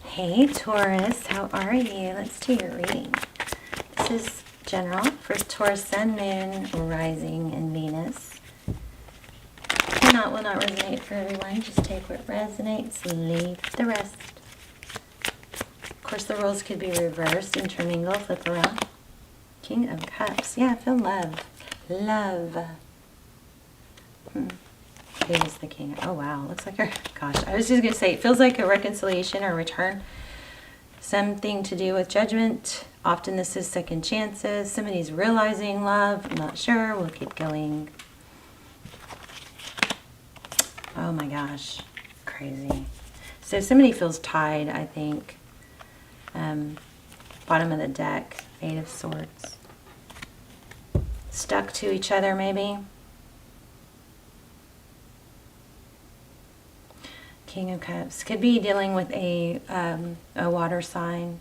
Hey Taurus, how are you? Let's do your reading. This is general for Taurus, Sun, Moon, Rising, and Venus. Will not resonate for everyone. Just take what resonates, leave the rest. Of course, the roles could be reversed, intermingle, flip around. King of Cups. Yeah, I feel love. Love. Who is the king? Oh, wow. Looks like gosh, I was just going to say, it feels like a reconciliation or return. Something to do with judgment. Often this is second chances. Somebody's realizing love. I'm not sure. We'll keep going. Oh my gosh. Crazy. So somebody feels tied, I think. Bottom of the deck. 8 of Swords. Stuck to each other, maybe. King of Cups. Could be dealing with a water sign.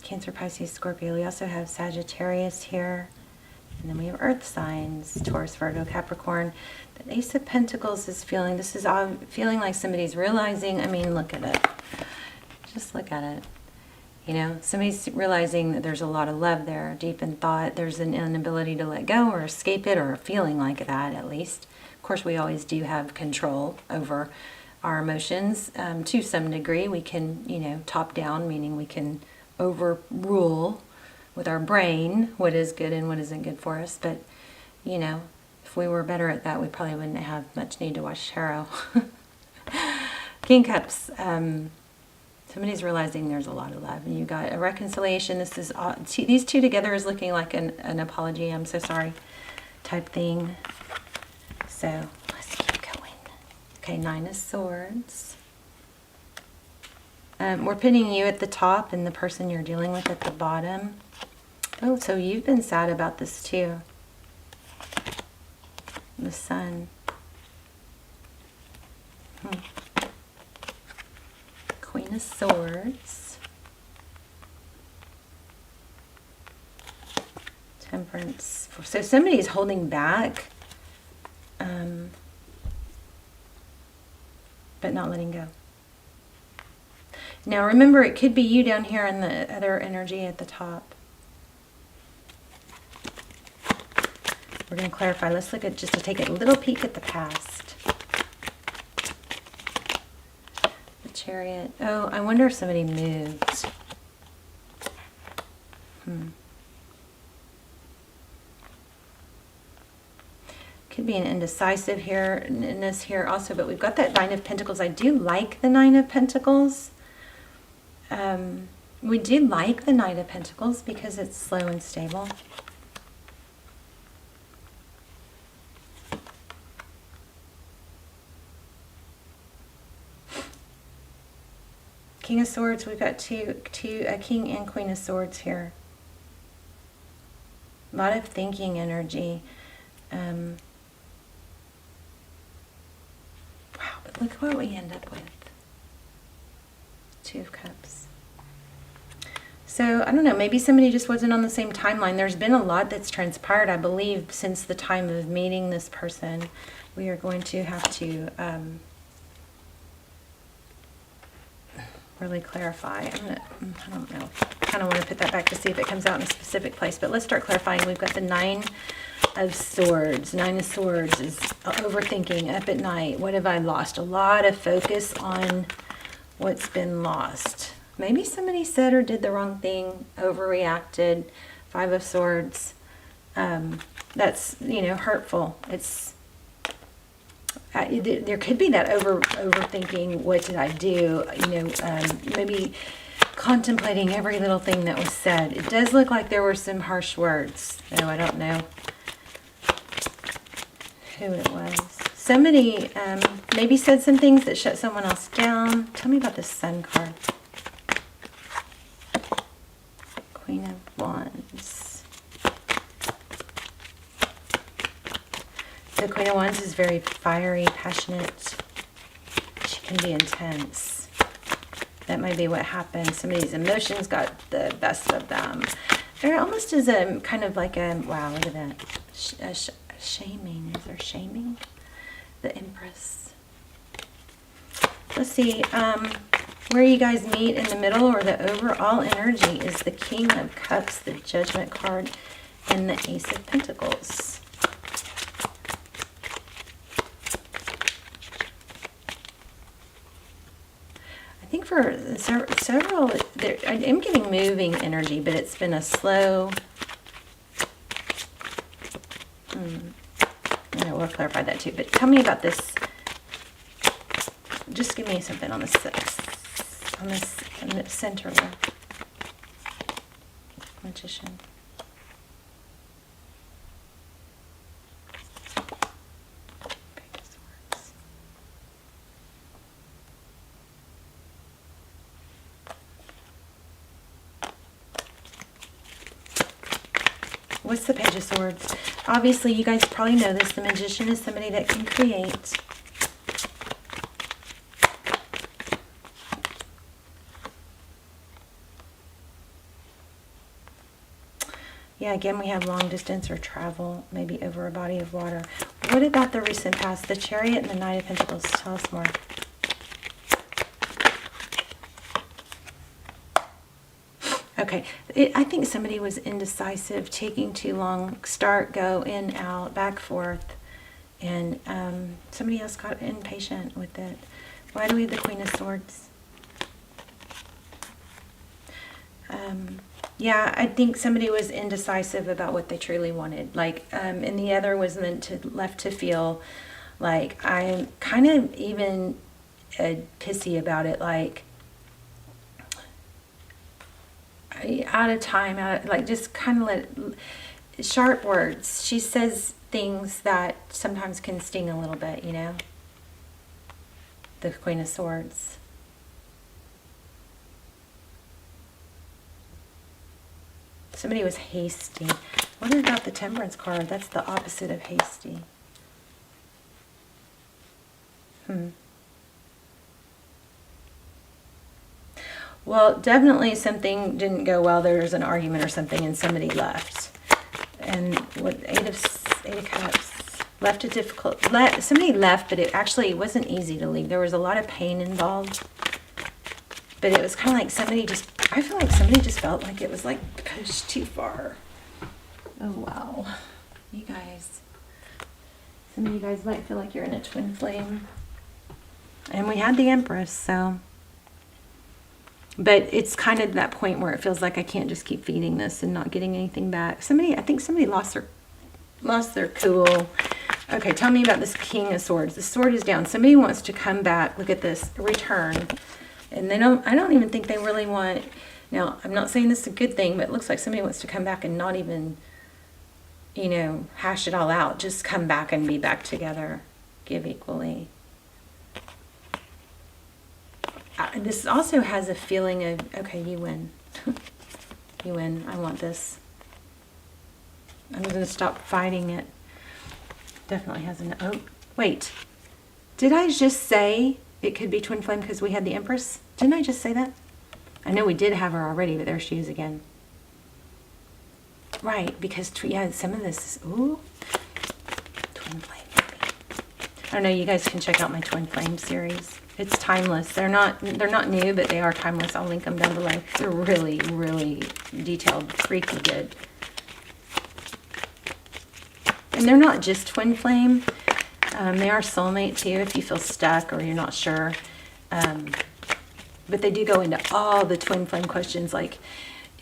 Cancer, Pisces, Scorpio. We also have Sagittarius here. And then we have earth signs. Taurus, Virgo, Capricorn. The Ace of Pentacles is feeling, this is all feeling like somebody's realizing, I mean, look at it. Just look at it. You know, somebody's realizing that there's a lot of love there, deep in thought. There's an inability to let go or escape it, or a feeling like that at least. Of course, we always do have control over our emotions to some degree. We can, you know, top down, meaning we can overrule with our brain what is good and what isn't good for us. But, you know, if we were better at that, we probably wouldn't have much need to watch tarot. King Cups. Somebody's realizing there's a lot of love, and you got a reconciliation. This is these two together is looking like an apology. I'm so sorry, type thing. So let's keep going. Okay, 9 of Swords. We're pinning you at the top, and the person you're dealing with at the bottom. Oh, so you've been sad about this too. The Sun. Queen of Swords. Temperance. So somebody's holding back, but not letting go. Now remember, it could be you down here in the other energy at the top. We're going to clarify. Let's look at, just to take a little peek at the past. Chariot. Oh, I wonder if somebody moved. Could be an indecisive here, in this here also, but we've got that 9 of Pentacles. I do like the 9 of Pentacles. We do like the 9 of Pentacles because it's slow and stable. King of Swords, we've got a King and Queen of Swords here. A lot of thinking energy. Wow, but look what we end up with. 2 of Cups. So, I don't know, maybe somebody just wasn't on the same timeline. There's been a lot that's transpired, I believe, since the time of meeting this person. We are going to have to really clarify. I don't know. I kind of want to put that back to see if it comes out in a specific place. But let's start clarifying. We've got the 9 of Swords. 9 of Swords is overthinking, up at night. What have I lost? A lot of focus on what's been lost. Maybe somebody said or did the wrong thing, overreacted. 5 of Swords. That's, you know, hurtful. It's there could be that overthinking. What did I do? You know, maybe contemplating every little thing that was said. It does look like there were some harsh words, though I don't know who it was. Somebody maybe said some things that shut someone else down. Tell me about the Sun card. Queen of Wands. The Queen of Wands is very fiery, passionate. She can be intense. That might be what happened. Somebody's emotions got the best of them. There almost is a kind of like a, wow, look at that. Shaming. Is there shaming? The Empress. Let's see, where you guys meet in the middle or the overall energy is the King of Cups, the Judgment card, and the Ace of Pentacles. I think for several, I'm getting moving energy, but it's been a slow... I will clarify that too, but tell me about this. Just give me something on this in the center there. Magician. Page of Swords. What's the Page of Swords? Obviously, you guys probably know this. The Magician is somebody that can create. Yeah, again, we have long distance or travel, maybe over a body of water. What about the recent past? The Chariot and the Knight of Pentacles. Tell us more. Okay, I think somebody was indecisive, taking too long, start, go, in, out, back, forth, and somebody else got impatient with it. Why do we have the Queen of Swords? Yeah, I think somebody was indecisive about what they truly wanted. Like, and the other was left to feel like, I'm kind of even pissy about it, like, out of time, like just kind of sharp words. She says things that sometimes can sting a little bit, you know. The Queen of Swords. Somebody was hasty. What about the Temperance card? That's the opposite of hasty. Well, definitely something didn't go well. There was an argument or something, and somebody left. And what, Eight of Cups left it difficult. Somebody left, but it actually wasn't easy to leave. There was a lot of pain involved. But it was kind of like somebody just, I feel like somebody just felt like it was like pushed too far. Oh, wow. You guys, some of you guys might feel like you're in a twin flame. And we had the Empress, so. But it's kind of that point where it feels like I can't just keep feeding this and not getting anything back. I think somebody lost their cool. Okay, tell me about this King of Swords. The sword is down. Somebody wants to come back. Look at this, return. And I don't even think they really want, now I'm not saying this is a good thing, but it looks like somebody wants to come back and not even, you know, hash it all out. Just come back and be back together. Give equally. This also has a feeling of, okay, you win. You win. I want this. I'm going to stop fighting it. Definitely has an, oh, wait. Did I just say it could be twin flame because we had the Empress? Didn't I just say that? I know we did have her already, but there she is again. Right, because, yeah, some of this is, ooh, twin flame maybe. I don't know, you guys can check out my twin flame series. It's timeless. They're not new, but they are timeless. I'll link them down below. They're really, really detailed, freaky good. And they're not just twin flame. They are soulmate too if you feel stuck or you're not sure. But they do go into all the twin flame questions, like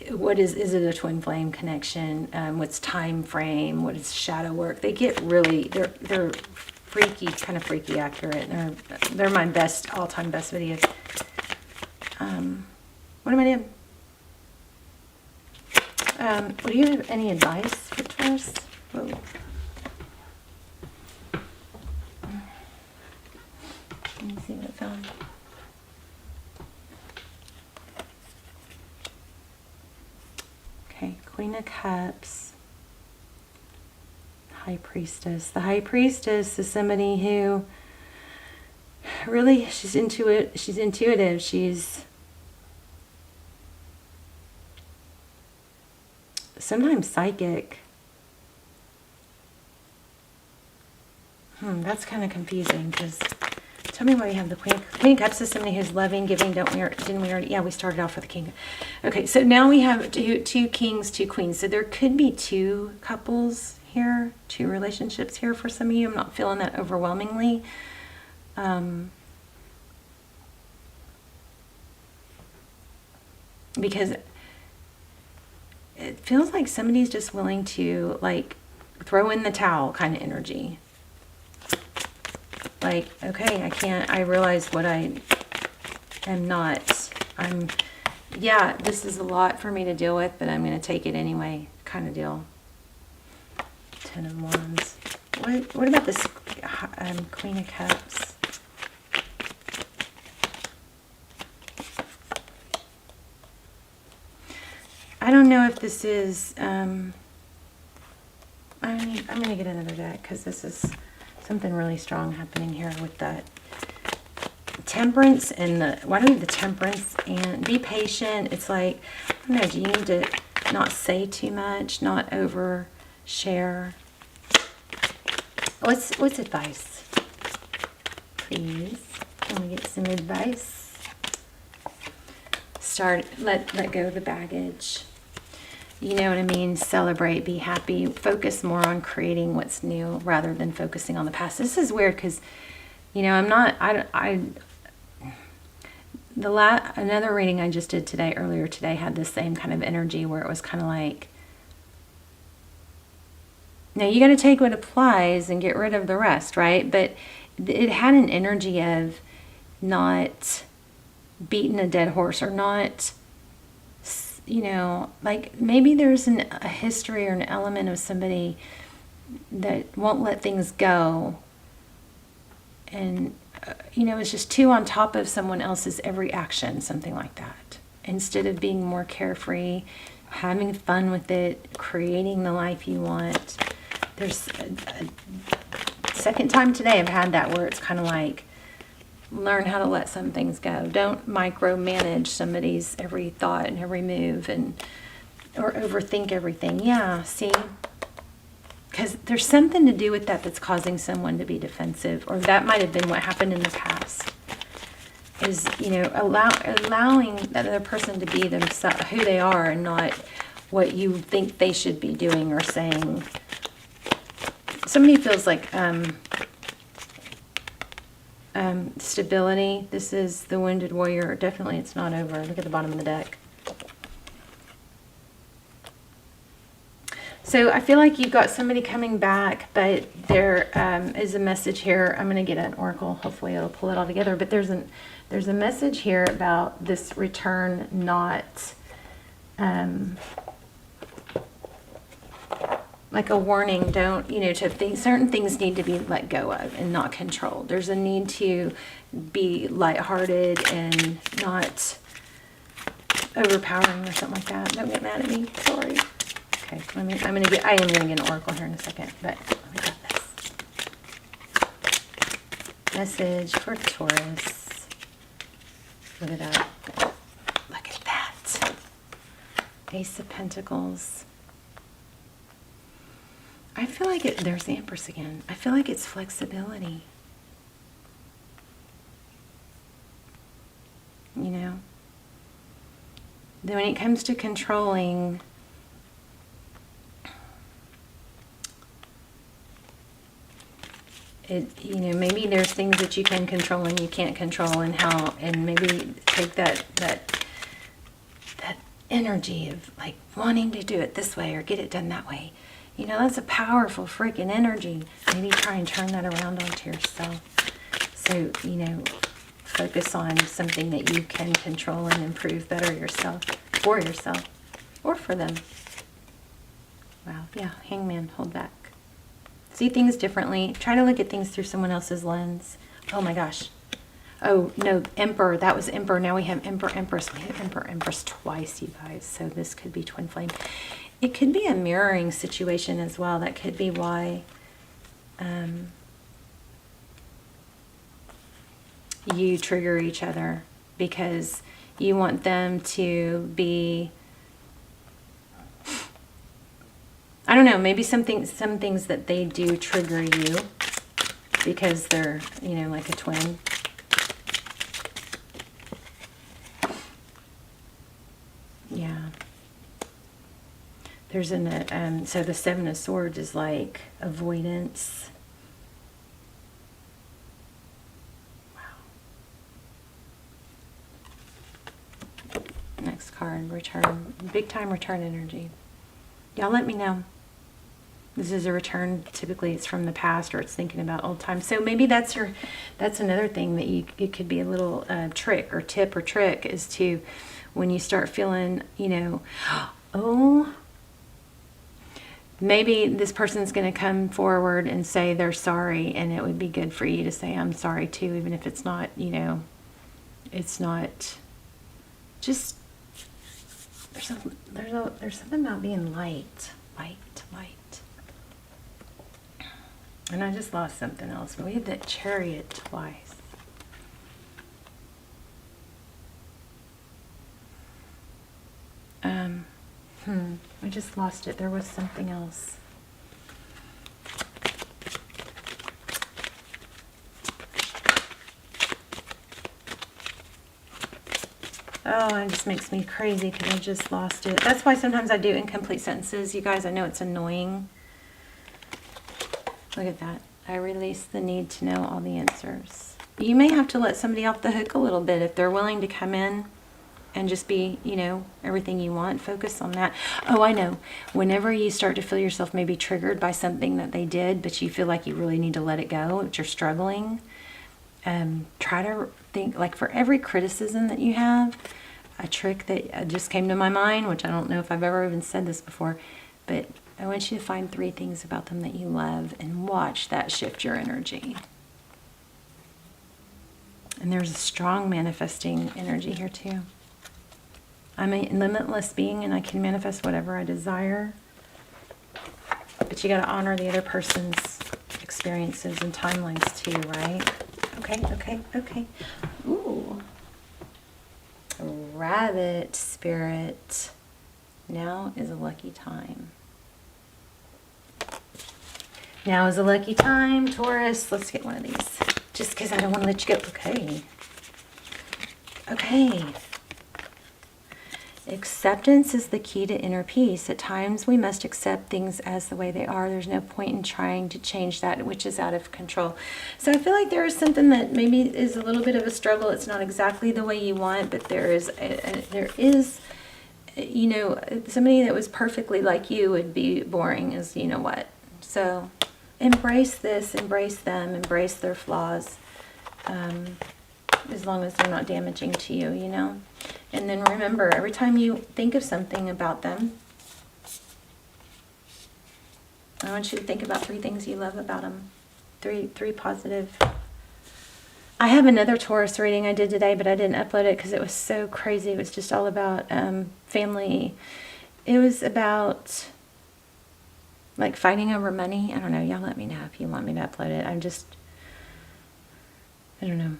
what is it a twin flame connection? What's time frame? What is shadow work? They get really, they're freaky, kind of freaky accurate. They're my best, all-time best videos. What am I doing? Do you have any advice for Taurus? Whoa. Let me see what I found. Okay, Queen of Cups. High Priestess. The High Priestess is somebody who really, she's intuitive. She's sometimes psychic. That's kind of confusing because Tell me why you have the Queen of Cups is somebody who's loving, giving. Didn't we already? Yeah, we started off with the King. Okay, so now we have two kings, two queens. So there could be two couples here, two relationships here for some of you. I'm not feeling that overwhelmingly. Because it feels like somebody's just willing to like throw in the towel kind of energy. Like, okay, I realize what I am not. Yeah, this is a lot for me to deal with, but I'm going to take it anyway kind of deal. 10 of Wands. What about this Queen of Cups? I don't know if this is, I'm going to get another deck because this is something really strong happening here with that Temperance and why do we have the Temperance and be patient? It's like, I don't know, do you need to not say too much, not overshare? What's advice? Please, can we get some advice? Let go of the baggage. You know what I mean? Celebrate, be happy, focus more on creating what's new rather than focusing on the past. This is weird because, you know, another reading I just did earlier today had the same kind of energy where it was kind of like, now you got to take what applies and get rid of the rest, right? But it had an energy of not beating a dead horse or not, you know, like maybe there's a history or an element of somebody that won't let things go. And, you know, it's just too on top of someone else's every action, something like that. Instead of being more carefree, having fun with it, creating the life you want. There's a second time today I've had that where it's kind of like, learn how to let some things go. Don't micromanage somebody's every thought and every move or overthink everything. Yeah, see? Because there's something to do with that that's causing someone to be defensive, or that might have been what happened in the past. Is, you know, allowing that other person to be themselves, who they are, and not what you think they should be doing or saying. Somebody feels like stability. This is the Wounded Warrior. Definitely it's not over. Look at the bottom of the deck. So I feel like you've got somebody coming back, but there is a message here. I'm going to get an oracle. Hopefully it'll pull it all together. But there's a message here about this return not like a warning. Don't, you know, certain things need to be let go of and not controlled. There's a need to be lighthearted and not overpowering or something like that. Don't get mad at me. Sorry. Okay, I am going to get an oracle here in a second, but let me get this. Message for Taurus. Look at that. Look at that. Ace of Pentacles. I feel like there's the Empress again. I feel like it's flexibility. You know? Then when it comes to controlling, you know, maybe there's things that you can control and you can't control, and maybe take that energy of like wanting to do it this way or get it done that way. You know, that's a powerful freaking energy. Maybe try and turn that around onto yourself. So, you know, focus on something that you can control and improve better for yourself, or for them. Wow, yeah, Hangman, hold back. See things differently. Try to look at things through someone else's lens. Oh my gosh. Oh, no, Emperor. That was Emperor. Now we have Emperor, Empress. We have Emperor, Empress twice, you guys. So this could be twin flame. It could be a mirroring situation as well. That could be why you trigger each other, because you want them to be, I don't know, maybe some things that they do trigger you because they're, you know, like a twin. There's so the Seven of Swords is like avoidance. Wow. Next card, return. Big time return energy. Y'all let me know. This is a return. Typically it's from the past, or it's thinking about old times. So maybe that's another thing that it could be a little trick or tip or trick, is to, when you start feeling, oh, maybe this person's going to come forward and say they're sorry, and it would be good for you to say, I'm sorry too, even if it's not, it's not just, there's something about being light. And I just lost something else. We had that Chariot twice. I just lost it. There was something else. Oh, it just makes me crazy because I just lost it. That's why sometimes I do incomplete sentences. You guys, I know it's annoying. Look at that. I release the need to know all the answers. You may have to let somebody off the hook a little bit if they're willing to come in and just be, everything you want. Focus on that. Oh, I know. Whenever you start to feel yourself maybe triggered by something that they did, but you feel like you really need to let it go, but you're struggling, try to think, like, for every criticism that you have, a trick that just came to my mind, which I don't know if I've ever even said this before, but I want you to find 3 things about them that you love and watch that shift your energy. And there's a strong manifesting energy here too. I'm a limitless being and I can manifest whatever I desire. But you got to honor the other person's experiences and timelines too, right? Okay. Ooh. Rabbit spirit. Now is a lucky time. Now is a lucky time, Taurus. Let's get one of these. Just because I don't want to let you go. Okay. Acceptance is the key to inner peace. At times we must accept things as the way they are. There's no point in trying to change that which is out of control. So I feel like there is something that maybe is a little bit of a struggle. It's not exactly the way you want, but there is somebody that was perfectly like you would be boring as what. So embrace this, embrace them, embrace their flaws, as long as they're not damaging to you, And then remember, every time you think of something about them, I want you to think about 3 things you love about them. 3 positive. I have another Taurus reading I did today, but I didn't upload it because it was so crazy. It was just all about family. It was about like fighting over money. I don't know. Y'all let me know if you want me to upload it. I don't know.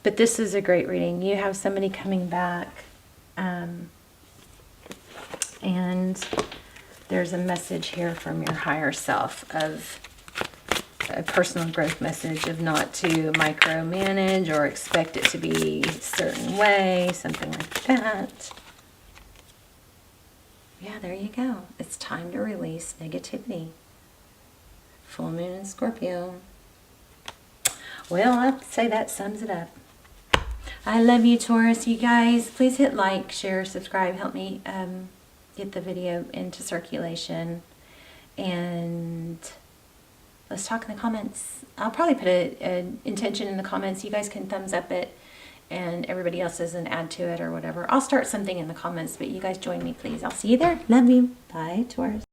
But this is a great reading. You have somebody coming back, and there's a message here from your higher self, of a personal growth message, of not to micromanage or expect it to be a certain way, something like that. Yeah, there you go. It's time to release negativity. Full moon in Scorpio. Well, I'd say that sums it up. I love you, Taurus. You guys, please hit like, share, subscribe. Help me get the video into circulation. And let's talk in the comments. I'll probably put an intention in the comments. You guys can thumbs up it, and everybody else doesn't add to it or whatever. I'll start something in the comments, but you guys join me, please. I'll see you there. Love you. Bye, Taurus.